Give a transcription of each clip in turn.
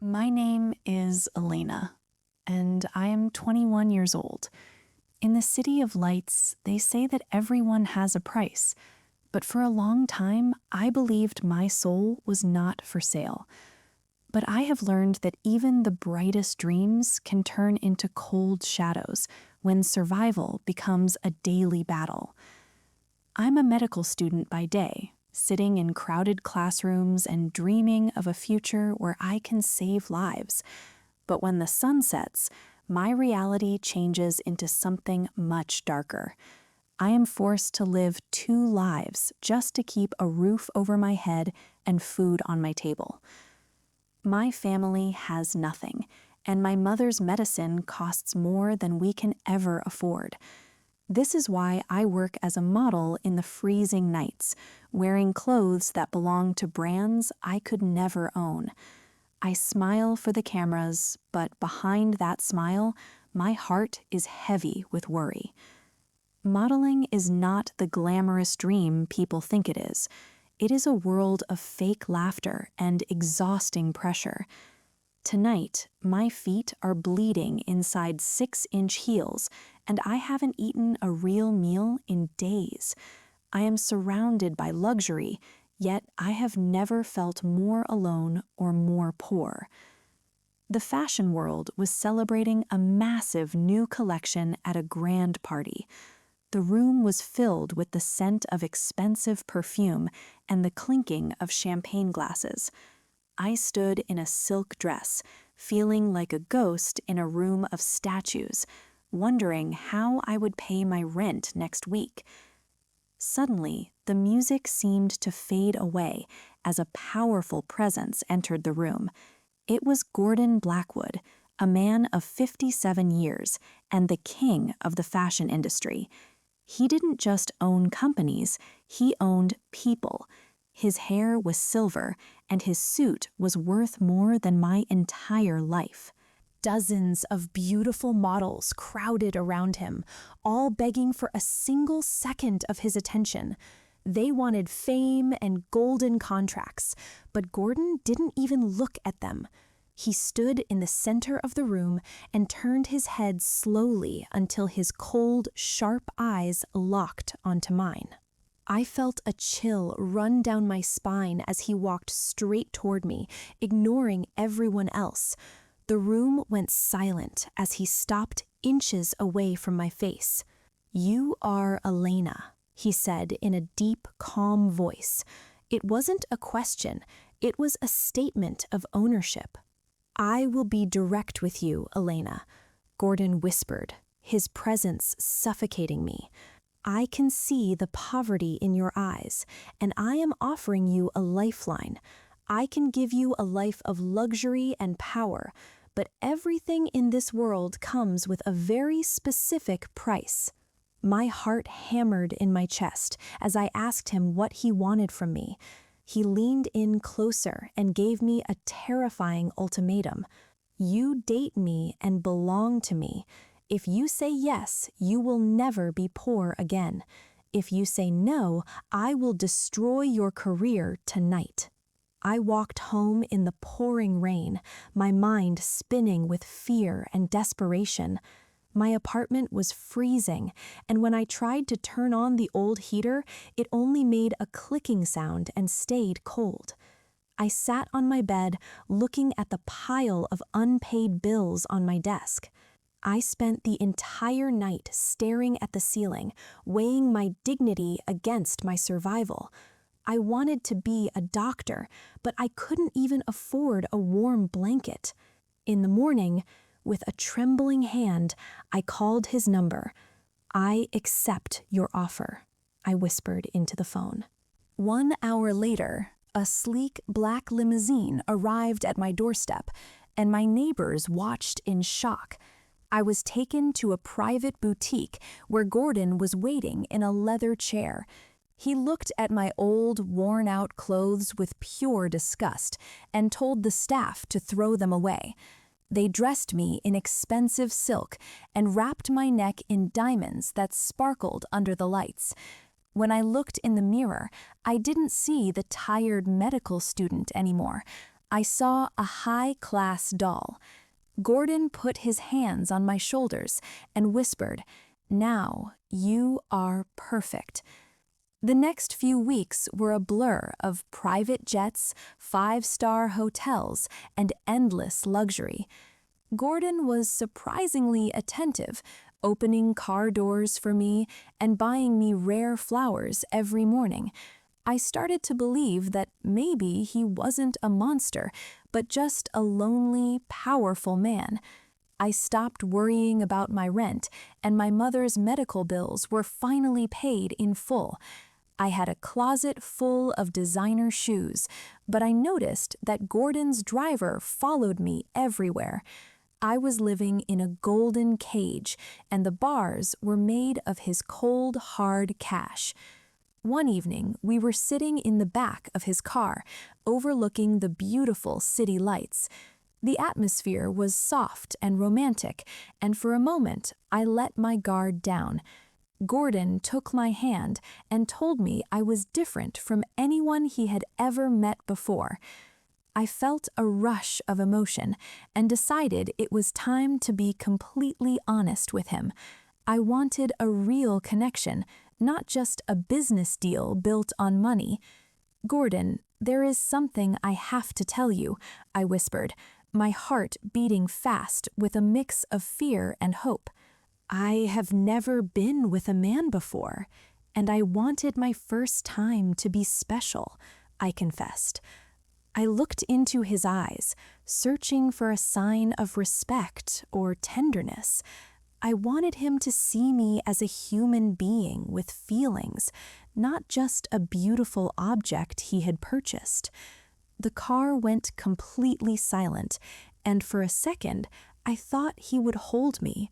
My name is Elena, and I am 21 years old. In the City of Lights, they say that everyone has a price, but for a long time, I believed my soul was not for sale. But I have learned that even the brightest dreams can turn into cold shadows when survival becomes a daily battle. I'm a medical student by day, sitting in crowded classrooms and dreaming of a future where I can save lives. But when the sun sets, my reality changes into something much darker. I am forced to live two lives just to keep a roof over my head and food on my table. My family has nothing, and my mother's medicine costs more than we can ever afford. This is why I work as a model in the freezing nights, wearing clothes that belong to brands I could never own. I smile for the cameras, but behind that smile, my heart is heavy with worry. Modeling is not the glamorous dream people think it is. It is a world of fake laughter and exhausting pressure. Tonight, my feet are bleeding inside 6-inch heels, and I haven't eaten a real meal in days. I am surrounded by luxury, yet I have never felt more alone or more poor. The fashion world was celebrating a massive new collection at a grand party. The room was filled with the scent of expensive perfume and the clinking of champagne glasses. I stood in a silk dress, feeling like a ghost in a room of statues, wondering how I would pay my rent next week. Suddenly, the music seemed to fade away as a powerful presence entered the room. It was Gordon Blackwood, a man of 57 years and the king of the fashion industry. He didn't just own companies, he owned people. His hair was silver, and his suit was worth more than my entire life. Dozens of beautiful models crowded around him, all begging for a single second of his attention. They wanted fame and golden contracts, but Gordon didn't even look at them. He stood in the center of the room and turned his head slowly until his cold, sharp eyes locked onto mine. I felt a chill run down my spine as he walked straight toward me, ignoring everyone else. The room went silent as he stopped inches away from my face. "You are Elena," he said in a deep, calm voice. It wasn't a question, it was a statement of ownership. "I will be direct with you, Elena," Gordon whispered, his presence suffocating me. "I can see the poverty in your eyes, and I am offering you a lifeline. I can give you a life of luxury and power, but everything in this world comes with a very specific price." My heart hammered in my chest as I asked him what he wanted from me. He leaned in closer and gave me a terrifying ultimatum. "You date me and belong to me. If you say yes, you will never be poor again. If you say no, I will destroy your career tonight." I walked home in the pouring rain, my mind spinning with fear and desperation. My apartment was freezing, and when I tried to turn on the old heater, it only made a clicking sound and stayed cold. I sat on my bed, looking at the pile of unpaid bills on my desk. I spent the entire night staring at the ceiling, weighing my dignity against my survival. I wanted to be a doctor, but I couldn't even afford a warm blanket. In the morning, with a trembling hand, I called his number. "I accept your offer," I whispered into the phone. 1 hour later, a sleek black limousine arrived at my doorstep, and my neighbors watched in shock. I was taken to a private boutique where Gordon was waiting in a leather chair. He looked at my old, worn-out clothes with pure disgust and told the staff to throw them away. They dressed me in expensive silk and wrapped my neck in diamonds that sparkled under the lights. When I looked in the mirror, I didn't see the tired medical student anymore. I saw a high-class doll. Gordon put his hands on my shoulders and whispered, "Now you are perfect." The next few weeks were a blur of private jets, five-star hotels, and endless luxury. Gordon was surprisingly attentive, opening car doors for me and buying me rare flowers every morning. I started to believe that maybe he wasn't a monster, but just a lonely, powerful man. I stopped worrying about my rent, and my mother's medical bills were finally paid in full. I had a closet full of designer shoes, but I noticed that Gordon's driver followed me everywhere. I was living in a golden cage, and the bars were made of his cold, hard cash. One evening, we were sitting in the back of his car, overlooking the beautiful city lights. The atmosphere was soft and romantic, and for a moment, I let my guard down. Gordon took my hand and told me I was different from anyone he had ever met before. I felt a rush of emotion and decided it was time to be completely honest with him. I wanted a real connection, not just a business deal built on money. "Gordon, there is something I have to tell you," I whispered, my heart beating fast with a mix of fear and hope. "I have never been with a man before, and I wanted my first time to be special," I confessed. I looked into his eyes, searching for a sign of respect or tenderness. I wanted him to see me as a human being with feelings, not just a beautiful object he had purchased. The car went completely silent, and for a second, I thought he would hold me.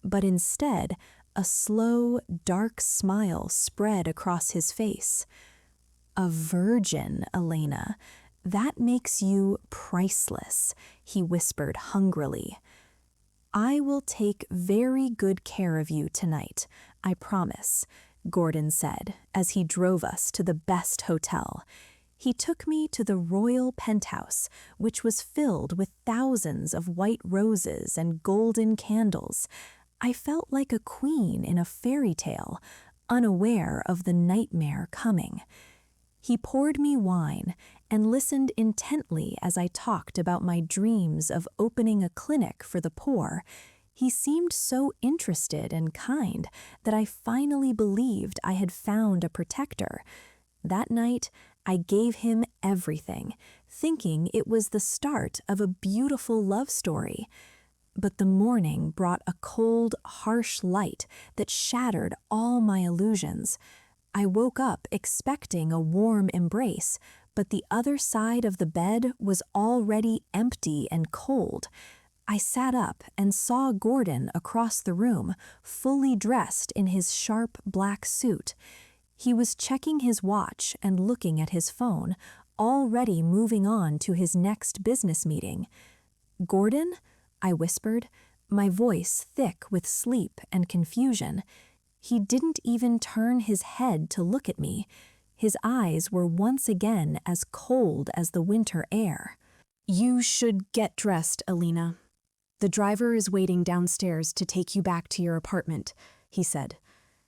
But instead, a slow, dark smile spread across his face. "A virgin, Elena. That makes you priceless," he whispered hungrily. "I will take very good care of you tonight, I promise," Gordon said as he drove us to the best hotel. He took me to the royal penthouse, which was filled with thousands of white roses and golden candles. I felt like a queen in a fairy tale, unaware of the nightmare coming. He poured me wine and listened intently as I talked about my dreams of opening a clinic for the poor. He seemed so interested and kind that I finally believed I had found a protector. That night, I gave him everything, thinking it was the start of a beautiful love story. But the morning brought a cold, harsh light that shattered all my illusions. I woke up expecting a warm embrace, but the other side of the bed was already empty and cold. I sat up and saw Gordon across the room, fully dressed in his sharp black suit. He was checking his watch and looking at his phone, already moving on to his next business meeting. "Gordon?" I whispered, my voice thick with sleep and confusion. He didn't even turn his head to look at me. His eyes were once again as cold as the winter air. "You should get dressed, Elena. The driver is waiting downstairs to take you back to your apartment," he said.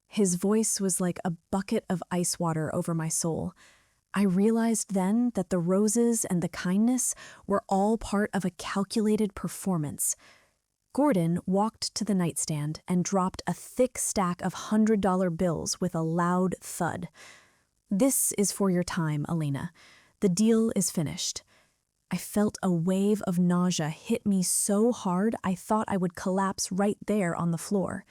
His voice was like a bucket of ice water over my soul. I realized then that the roses and the kindness were all part of a calculated performance. Gordon walked to the nightstand and dropped a thick stack of $100 bills with a loud thud. "This is for your time, Elena. The deal is finished." I felt a wave of nausea hit me so hard I thought I would collapse right there on the floor.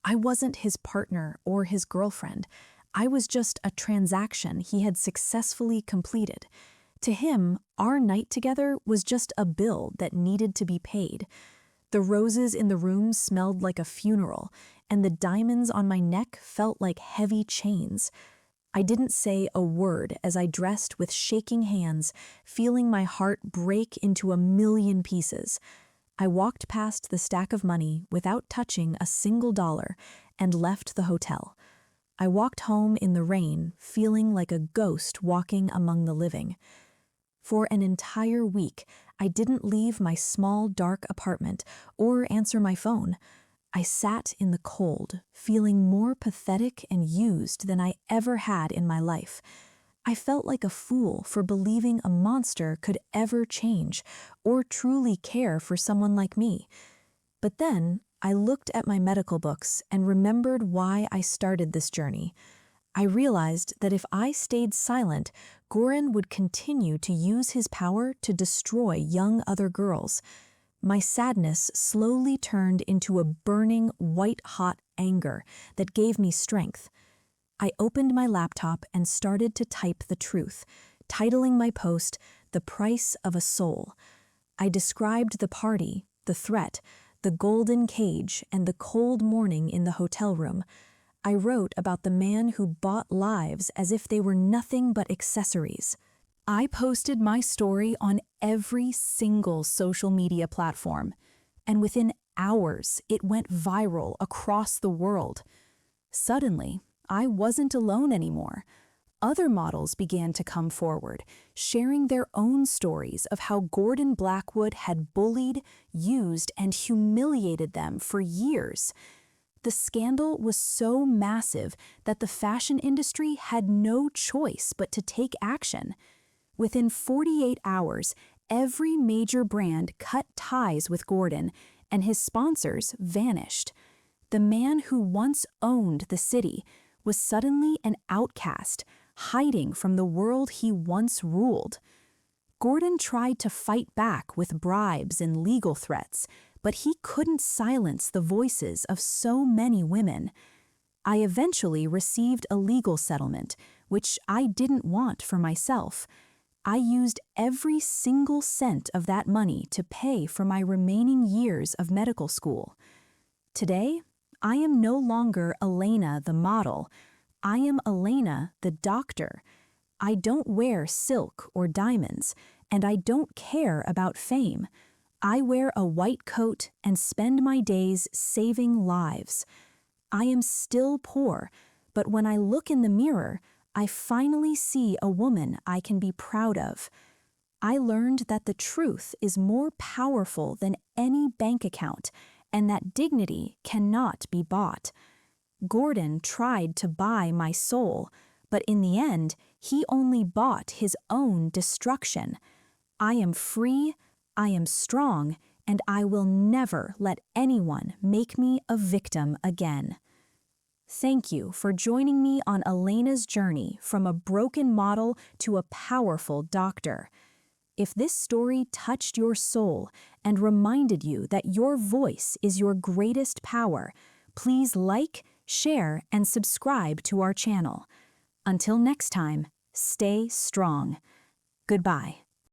I wasn't his partner or his girlfriend. I was just a transaction he had successfully completed. To him, our night together was just a bill that needed to be paid. The roses in the room smelled like a funeral, and the diamonds on my neck felt like heavy chains. I didn't say a word as I dressed with shaking hands, feeling my heart break into a million pieces. I walked past the stack of money without touching a single dollar and left the hotel. I walked home in the rain, feeling like a ghost walking among the living. For an entire week, I didn't leave my small, dark apartment or answer my phone. I sat in the cold, feeling more pathetic and used than I ever had in my life. I felt like a fool for believing a monster could ever change or truly care for someone like me. But then I looked at my medical books and remembered why I started this journey. I realized that if I stayed silent, Gordon would continue to use his power to destroy young other girls. My sadness slowly turned into a burning, white-hot anger that gave me strength. I opened my laptop and started to type the truth, titling my post, "The Price of a Soul." I described the party, the threat, the golden cage, and the cold morning in the hotel room. I wrote about the man who bought lives as if they were nothing but accessories. I posted my story on every single social media platform, and within hours, it went viral across the world. Suddenly, I wasn't alone anymore. Other models began to come forward, sharing their own stories of how Gordon Blackwood had bullied, used, and humiliated them for years. The scandal was so massive that the fashion industry had no choice but to take action. Within 48 hours, every major brand cut ties with Gordon, and his sponsors vanished. The man who once owned the city was suddenly an outcast, hiding from the world he once ruled. Gordon tried to fight back with bribes and legal threats, but he couldn't silence the voices of so many women. I eventually received a legal settlement, which I didn't want for myself. I used every single cent of that money to pay for my remaining years of medical school. Today, I am no longer Elena the model. I am Elena the doctor. I don't wear silk or diamonds, and I don't care about fame. I wear a white coat and spend my days saving lives. I am still poor, but when I look in the mirror, I finally see a woman I can be proud of. I learned that the truth is more powerful than any bank account, and that dignity cannot be bought. Gordon tried to buy my soul, but in the end, he only bought his own destruction. I am free, I am strong, and I will never let anyone make me a victim again. Thank you for joining me on Elena's journey from a broken model to a powerful doctor. If this story touched your soul and reminded you that your voice is your greatest power, please like, share, and subscribe to our channel. Until next time, stay strong. Goodbye.